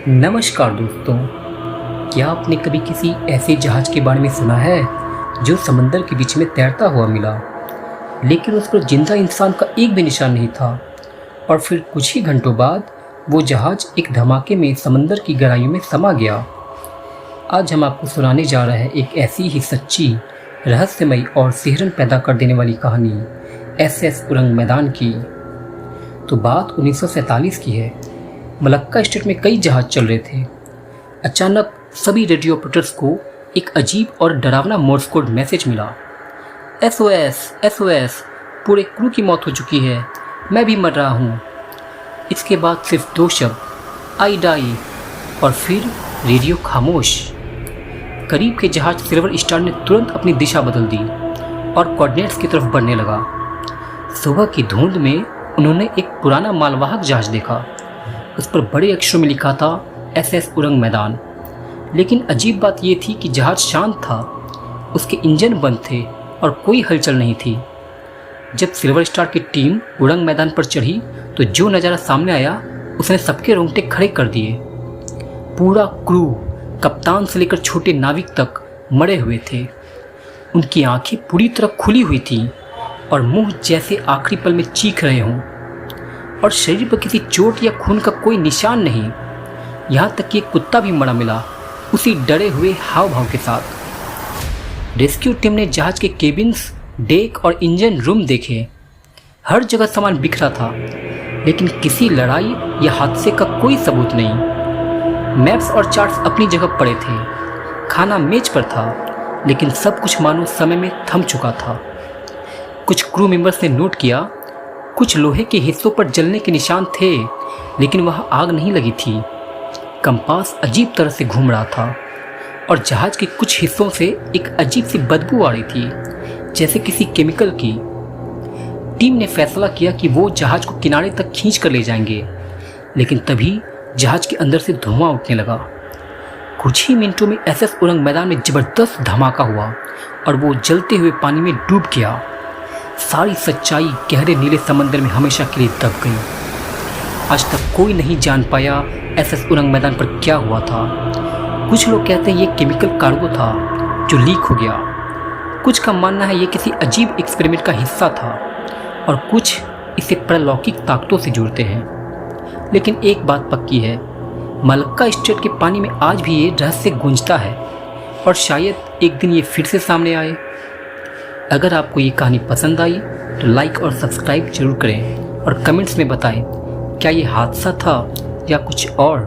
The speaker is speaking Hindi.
नमस्कार दोस्तों। क्या आपने कभी किसी ऐसे जहाज़ के बारे में सुना है जो समंदर के बीच में तैरता हुआ मिला, लेकिन उस पर जिंदा इंसान का एक भी निशान नहीं था और फिर कुछ ही घंटों बाद वो जहाज़ एक धमाके में समंदर की गहराइयों में समा गया। आज हम आपको सुनाने जा रहे हैं एक ऐसी ही सच्ची, रहस्यमयी और सिहरन पैदा कर देने वाली कहानी SS उरंग मैदान की। तो बात 1947 की है। मलक्का स्टेट में कई जहाज चल रहे थे। अचानक सभी रेडियो ऑपरेटर्स को एक अजीब और डरावना मोर्स कोड मैसेज मिला। SOS SOS, पूरे क्रू की मौत हो चुकी है, मैं भी मर रहा हूँ। इसके बाद सिर्फ दो शब्द, आई डाई, और फिर रेडियो खामोश। करीब के जहाज सिल्वर स्टार ने तुरंत अपनी दिशा बदल दी और कोऑर्डिनेट्स की तरफ बढ़ने लगा। सुबह की धुंध में उन्होंने एक पुराना मालवाहक जहाज देखा। उस पर बड़े अक्षरों में लिखा था SS उरंग मैदान। लेकिन अजीब बात यह थी कि जहाज शांत था, उसके इंजन बंद थे और कोई हलचल नहीं थी। जब सिल्वर स्टार की टीम उरंग मैदान पर चढ़ी तो जो नज़ारा सामने आया उसने सबके रोंगटे खड़े कर दिए। पूरा क्रू, कप्तान से लेकर छोटे नाविक तक, मरे हुए थे। उनकी आंखें पूरी तरह खुली हुई थीं और मुंह जैसे आखिरी पल में चीख रहे हों, और शरीर पर किसी चोट या खून का कोई निशान नहीं। यहाँ तक कि एक कुत्ता भी मरा मिला, उसी डरे हुए हाव भाव के साथ। रेस्क्यू टीम ने जहाज के केबिन्स, डेक और इंजन रूम देखे। हर जगह सामान बिखरा था, लेकिन किसी लड़ाई या हादसे का कोई सबूत नहीं। मैप्स और चार्ट्स अपनी जगह पड़े थे, खाना मेज पर था, लेकिन सब कुछ मानो समय में थम चुका था। कुछ क्रू मेंबर्स ने नोट किया, कुछ लोहे के हिस्सों पर जलने के निशान थे, लेकिन वहां आग नहीं लगी थी। कंपास अजीब तरह से घूम रहा था और जहाज के कुछ हिस्सों से एक अजीब सी बदबू आ रही थी, जैसे किसी केमिकल की। टीम ने फैसला किया कि वो जहाज को किनारे तक खींच कर ले जाएंगे, लेकिन तभी जहाज के अंदर से धुआं उठने लगा। कुछ ही मिनटों में SS उरंग मैदान में जबरदस्त धमाका हुआ और वो जलते हुए पानी में डूब गया। सारी सच्चाई गहरे नीले समंदर में हमेशा के लिए दब गई। आज तक कोई नहीं जान पाया SS उरंग मैदान पर क्या हुआ था। कुछ लोग कहते हैं ये केमिकल कार्गो था जो लीक हो गया। कुछ का मानना है ये किसी अजीब एक्सपेरिमेंट का हिस्सा था, और कुछ इसे परलौकिक ताकतों से जोड़ते हैं। लेकिन एक बात पक्की है, मलक्का स्टेट के पानी में आज भी ये रहस्य गूंजता है, और शायद एक दिन ये फिर से सामने आए। अगर आपको ये कहानी पसंद आई तो लाइक और सब्सक्राइब जरूर करें और कमेंट्स में बताएं क्या ये हादसा था या कुछ और।